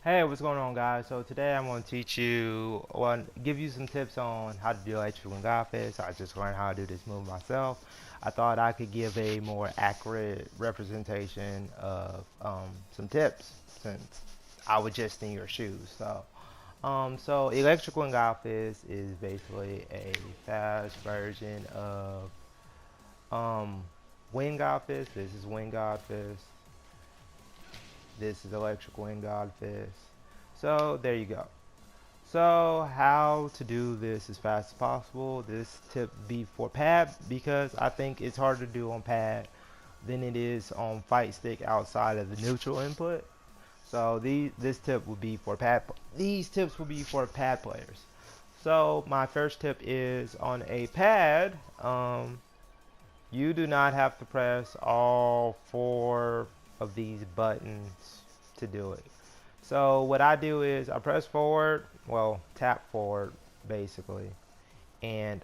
Hey, what's going on, guys? So today I'm going to teach you, well, give you some tips on how to do electrical and graphics. I just learned how to do this move myself. I thought I could give a more accurate representation of some tips since I was just in your shoes. So electrical and graphics is basically a fast version of Wing Office. This is Wing Office. This is electrical and Godfist. So there you go. So how to do this as fast as possible. This tip be for pad because I think it's harder to do on pad than it is on fight stick outside of the neutral input. So this tip will be for pad. These tips will be for pad players. So my first tip is on a pad. You do not have to press all four of these buttons to do it. So what I do is I press forward, well, tap forward basically, and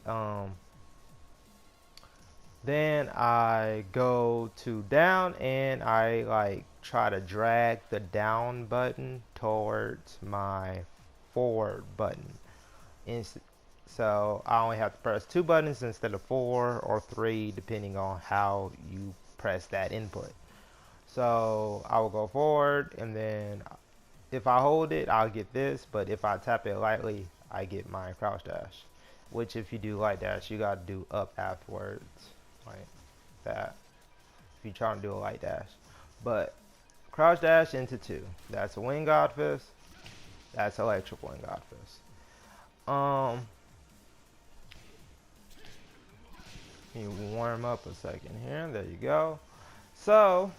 then I go to down and I like try to drag the down button towards my forward button. So I only have to press two buttons instead of four or three depending on how you press that input. So I will go forward, and then if I hold it, I'll get this, but if I tap it lightly, I get my crouch dash. Which if you do light dash, you gotta do up afterwards, like that, if you try to do a light dash. But crouch dash into two. That's a wing god fist. That's electric wing god fist. You warm up a second here. There you go. So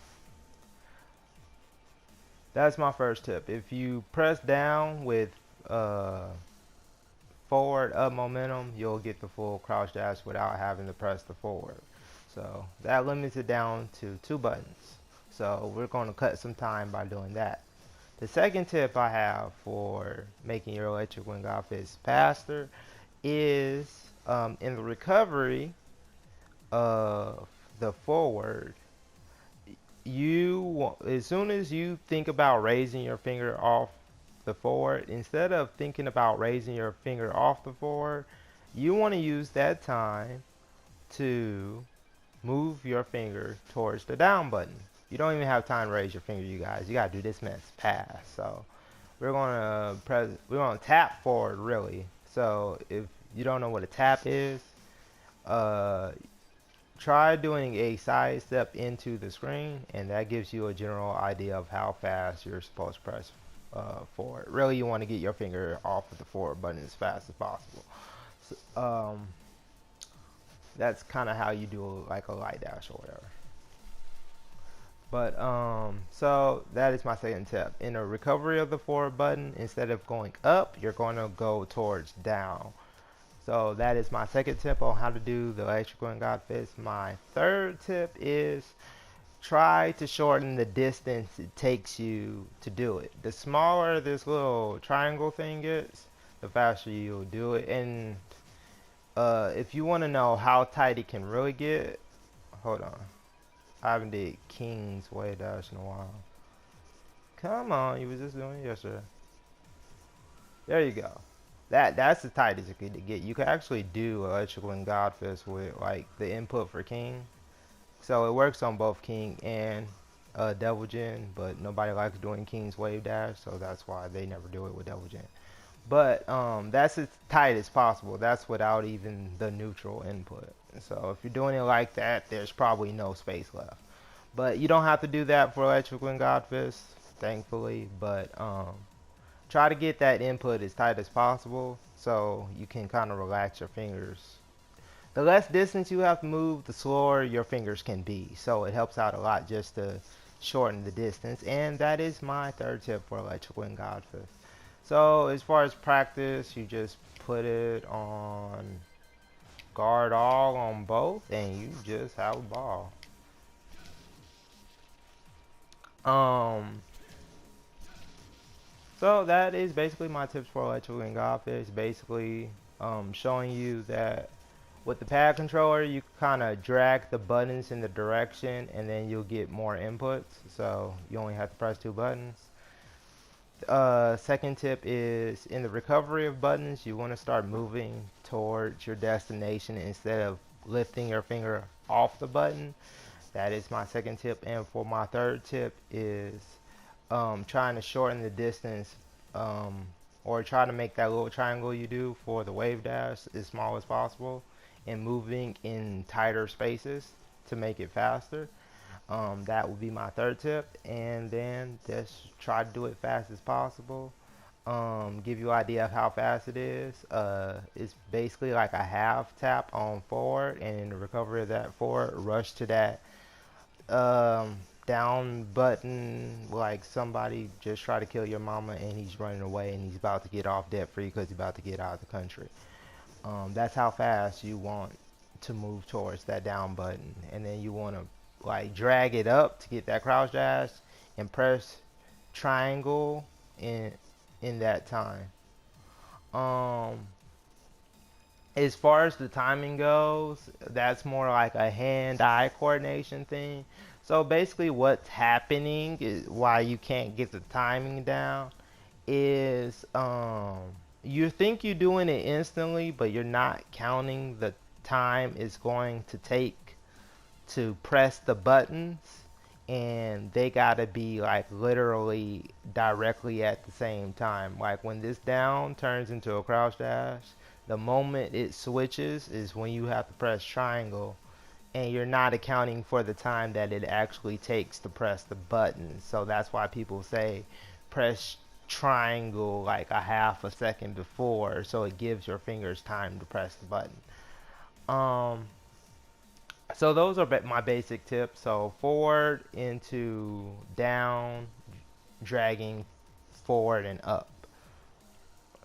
that's my first tip. If you press down with forward up momentum, you'll get the full crouch dash without having to press the forward. So that limits it down to two buttons. So we're going to cut some time by doing that. The second tip I have for making your electric wing office faster is in the recovery of the forward, as soon as you think about raising your finger off the forward, instead of thinking about raising your finger off the forward, you want to use that time to move your finger towards the down button. You don't even have time to raise your finger, you guys. You gotta do this mess fast. So we're gonna tap forward really. So if you don't know what a tap is, uh, try doing a side step into the screen, and that gives you a general idea of how fast you're supposed to press forward. Really, you want to get your finger off of the forward button as fast as possible. So, that's kind of how you do like a light dash or whatever. But so that is my second tip. In a recovery of the forward button, instead of going up, you're going to go towards down. So that is my second tip on how to do the electrical and God fist. My third tip is try to shorten the distance it takes you to do it. The smaller this little triangle thing gets, the faster you'll do it. And if you want to know how tight it can really get, hold on. I haven't did King's Wave Dash in a while. Come on, you was just doing it yesterday. There you go. That's the tightest it could get. You can actually do electrical and Godfist with like the input for King. So it works on both King and Devil Jin, but nobody likes doing King's Wave Dash, so that's why they never do it with Devil Jin. But that's as tight as possible. That's without even the neutral input. So if you're doing it like that, there's probably no space left. But you don't have to do that for electrical and Godfist, thankfully. But try to get that input as tight as possible so you can kind of relax your fingers. The less distance you have to move, the slower your fingers can be. So it helps out a lot just to shorten the distance. And that is my third tip for electrical and Godfist. So as far as practice, you just put it on guard all on both, and you just have a ball. Um, so that is basically my tips for electrical and Godfist. Basically, showing you that with the pad controller, you kind of drag the buttons in the direction, and then you'll get more inputs. So you only have to press two buttons. Second tip is in the recovery of buttons, you want to start moving towards your destination instead of lifting your finger off the button. That is my second tip. And for my third tip is trying to shorten the distance, or try to make that little triangle you do for the wave dash as small as possible and moving in tighter spaces to make it faster. That would be my third tip. And then just try to do it fast as possible. Give you an idea of how fast it is. It's basically like a half tap on forward, and in the recovery of that forward, rush to that um, down button. Like somebody just try to kill your mama and he's running away and he's about to get off debt free because he's about to get out of the country. That's how fast you want to move towards that down button, and then you want to like drag it up to get that crouch dash and press triangle in that time. Um, as far as the timing goes, that's more like a hand-eye coordination thing. So basically, what's happening is why you can't get the timing down is you think you're doing it instantly, but you're not counting the time it's going to take to press the buttons, and they gotta be like literally directly at the same time. Like when this down turns into a crouch dash, the moment it switches is when you have to press triangle, and you're not accounting for the time that it actually takes to press the button. So that's why people say press triangle like a half a second before, so it gives your fingers time to press the button. Um, so those are my basic tips. So forward into down, dragging forward and up.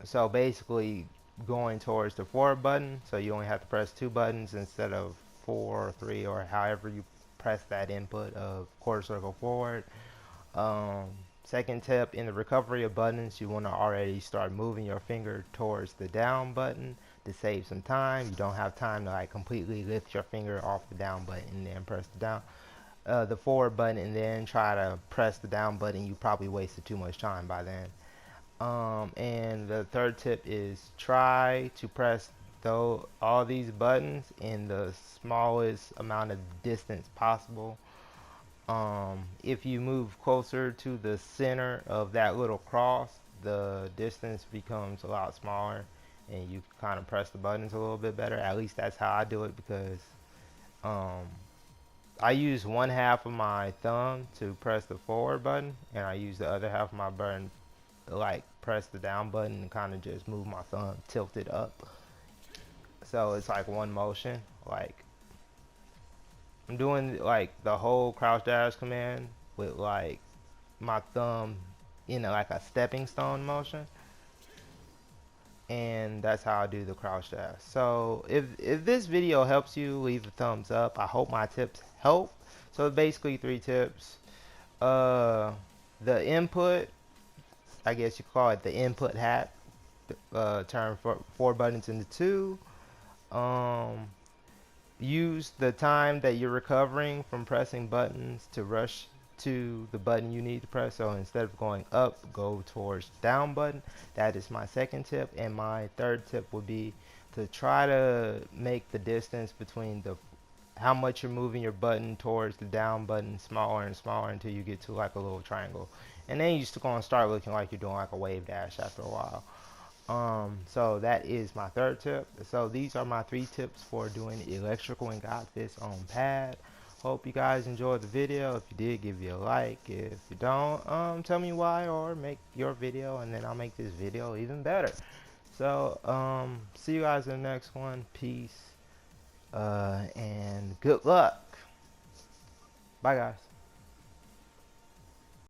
So basically going towards the forward button, so you only have to press two buttons instead of four or three or however you press that input of quarter circle forward. Um, Second tip, in the recovery of buttons, you want to already start moving your finger towards the down button to save some time. You don't have time to like completely lift your finger off the down button and then press the forward button and then try to press the down button. You probably wasted too much time by then. And the third tip is try to press all these buttons in the smallest amount of distance possible. If you move closer to the center of that little cross, the distance becomes a lot smaller and you kind of press the buttons a little bit better. At least that's how I do it, because um, I use one half of my thumb to press the forward button, and I use the other half of my button to like press the down button and kind of just move my thumb tilted up. So it's like one motion. Like I'm doing like the whole crouch dash command with like my thumb in like a stepping stone motion, and that's how I do the crouch dash. So if this video helps you, leave a thumbs up. I hope my tips help. So basically three tips. The input, I guess you call it the input hat. Turn four buttons into two. Um, Use the time that you're recovering from pressing buttons to rush to the button you need to press. So instead of going up, go towards down button. That is my second tip. And my third tip would be to try to make the distance between the how much you're moving your button towards the down button smaller and smaller until you get to like a little triangle. And then you're still going to start looking like you're doing like a wave dash after a while. So that is my third tip. So these are my three tips for doing electrical and got this on pad. Hope you guys enjoyed the video. If you did, give you a like. If you don't, tell me why, or make your video and then I'll make this video even better. So see you guys in the next one. Peace and good luck. Bye guys.